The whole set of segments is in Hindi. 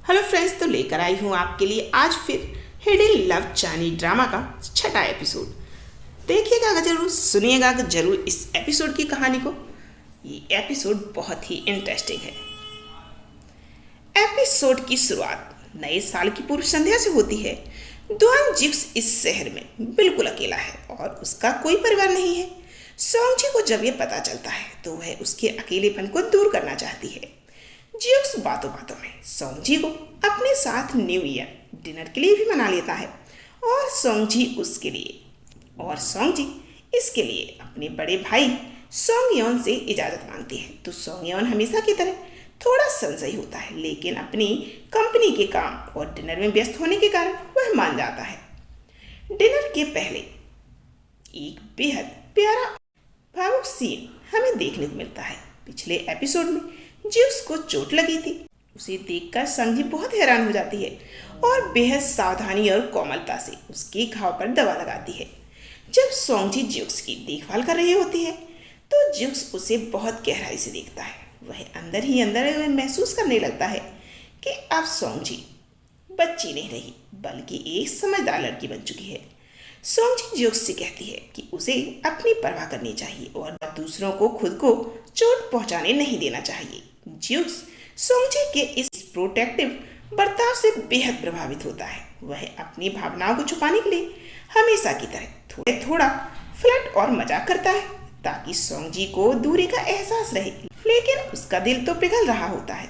हेलो फ्रेंड्स, तो लेकर आई हूँ आपके लिए आज फिर हिडन लव चाइनी ड्रामा का छठा एपिसोड। देखिएगा जरूर, सुनिएगा जरूर इस एपिसोड की कहानी को। ये एपिसोड बहुत ही इंटरेस्टिंग है। एपिसोड की शुरुआत नए साल की पूर्व संध्या से होती है। दुआन जिक्स इस शहर में बिल्कुल अकेला है और उसका कोई परिवार नहीं है। सोंगजी को जब यह पता चलता है तो वह उसके अकेलेपन को दूर करना चाहती है। जिक्स बातों बातों में सोंगजी को अपने साथ न्यू ईयर डिनर के लिए भी मना लेता है और सोंगजी इसके लिए अपने बड़े भाई सोंगयोन से इजाज़त मांगती है। तो सोंगयोन हमेशा की तरह थोड़ा संशयी होता है, लेकिन अपनी कंपनी के काम और डिनर में व्यस्त होने के कारण वह मान जाता है। डिनर के पहले एक बेहद प्यारा भावुक सीन हमें देखने को मिलता है। पिछले एपिसोड में जिक्स को चोट लगी थी। उसे देखकर संगजी बहुत हैरान हो जाती है और बेहद सावधानी और कोमलता से उसके घाव पर दवा लगाती है। जब सोंगजी जिक्स की देखभाल कर रही होती है तो जिक्स उसे बहुत गहराई से देखता है। वह अंदर ही अंदर महसूस करने लगता है कि अब सोंगजी बच्ची नहीं रही बल्कि एक समझदार लड़की बन चुकी है। सोंगजी जिक्स से कहती है कि उसे अपनी परवाह करनी चाहिए और दूसरों को खुद को चोट पहुंचाने नहीं देना चाहिए। जिक्स सोंगजी के इस प्रोटेक्टिव बर्ताव से बेहद प्रभावित होता है। वह अपनी भावनाओं को छुपाने के लिए हमेशा की तरह थोड़ा फ्लर्ट और मजाक करता है ताकि सोंगजी को दूरी का एहसास रहे, लेकिन उसका दिल तो पिघल रहा होता है।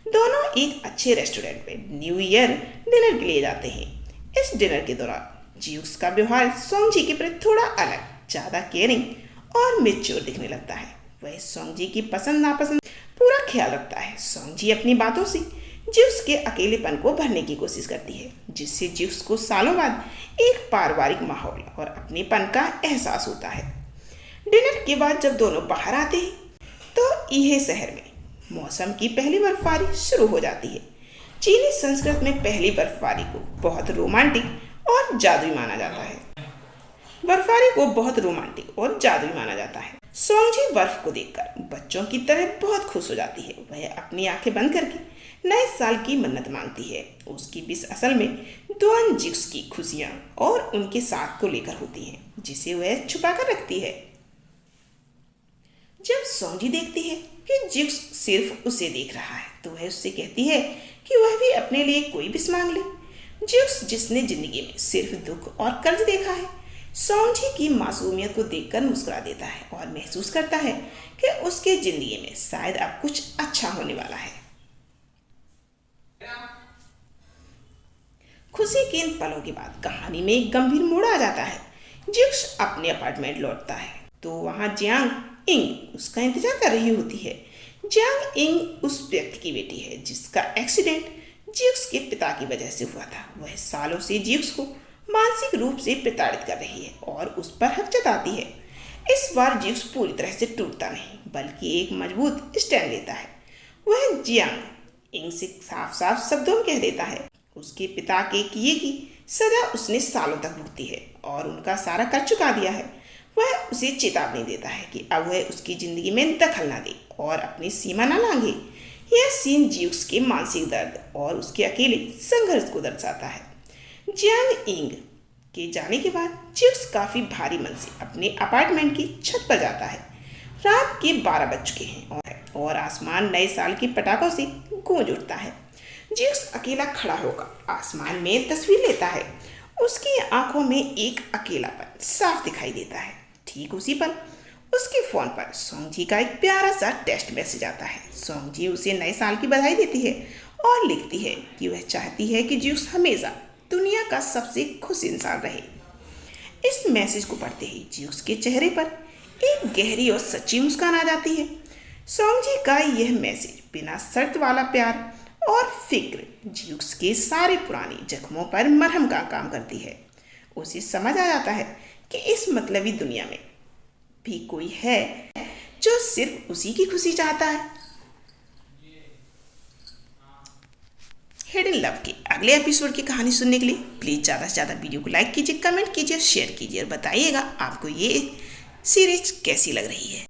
दोनों एक अच्छे रेस्टोरेंट में न्यू ईयर डिनर के लिए जाते हैं। इस डिनर के दौरान जिक्स का व्यवहार सोंगजी के प्रति थोड़ा अलग, ज़्यादा केयरिंग और मैच्योर दिखने लगता है। वह सोंगजी की पसंद नापसंद पूरा ख्याल रखता है। सोंगजी अपनी बातों से जिक्स के अकेलेपन को भरने की कोशिश करती है, जिससे जिक्स को सालों बाद एक पारिवारिक माहौल और अपनेपन का एहसास होता है। डिनर के बाद जब दोनों बाहर आते हैं तो यह शहर में मौसम की पहली बर्फबारी शुरू हो जाती है। चीनी संस्कृति में पहली बर्फबारी को बहुत रोमांटिक और जादुई माना जाता है। सोंगजी बर्फ को देखकर बच्चों की तरह बहुत खुश हो जाती है। वह अपनी आंखें बंद करके नए साल की मन्नत मांगती है। उसकी विश असल में दुआन जिक्स की खुशियां और उनके साथ को लेकर होती है, जिसे वह छुपा कर रखती है। जब सोंगजी देखती है कि जिक्स सिर्फ उसे देख रहा है तो वह उससे कहती है कि वह भी अपने लिए कोई विश मांग ले। जिक्स, जिसने जिंदगी में सिर्फ दुख और कर्ज देखा है, सोंगजी की मासूमियत को देखकर मुस्कुरा देता है और महसूस करता है कि उसके जिंदगी में शायद अब कुछ अच्छा होने वाला है। खुशी के इन पलों के बाद कहानी में एक गंभीर मोड़ आ जाता है। जिक्स अपने अपार्टमेंट लौटता है तो वहां जियांग इंग उसका इंतजार कर रही होती है। जियांग इंग उस व्यक्ति की बेटी है जिसका एक्सीडेंट जिक्स के पिता की वजह से हुआ था। वह सालों से जिक्स को मानसिक रूप से प्रताड़ित कर रही है और उस पर हक जताती है। इस बार जिक्स पूरी तरह से टूटता नहीं बल्कि एक मजबूत स्टैंड लेता है। वह जियांग इंग से साफ साफ शब्दों में कह देता है उसके पिता के किए की सजा उसने सालों तक भुगती है और उनका सारा कर चुका दिया है। वह उसे चेतावनी देता है कि अब वह उसकी जिंदगी में दखल ना दे और अपनी सीमा ना लांघे। यह सीन जिक्स के मानसिक दर्द और उसके अकेले संघर्ष को दर्शाता है। जियांग इंग के जाने के बाद जिक्स काफी भारी मन से अपने अपार्टमेंट की छत पर जाता है। रात के 12 बज चुके हैं और आसमान नए साल के पटाखों से गूंज उठता है। जिक्स अकेला खड़ा होकर आसमान में तस्वीर लेता है। उसकी आंखों में एक अकेलापन साफ दिखाई देता है। ठीक उसी पल उसके फोन पर सोंगजी का एक प्यारा सा टेक्स्ट मैसेज आता है। सोंगजी उसे नए साल की बधाई देती है और लिखती है कि वह चाहती है कि जिक्स हमेशा दुनिया का सबसे खुश इंसान रहे। इस मैसेज को पढ़ते ही जिक्स के चेहरे पर एक गहरी और सच्ची मुस्कान आ जाती है। सोंगजी का यह मैसेज बिना शर्त वाला प्यार और फिक्र जिक्स के सारे पुराने जख्मों पर मरहम का काम करती है। उसे समझ आ जाता है कि इस मतलबी दुनिया में भी कोई है जो सिर्फ उसी की खुशी चाहता है। हिडन लव के अगले एपिसोड की कहानी सुनने के लिए प्लीज़ ज़्यादा से ज़्यादा वीडियो को लाइक कीजिए, कमेंट कीजिए, शेयर कीजिए और बताइएगा आपको ये सीरीज कैसी लग रही है।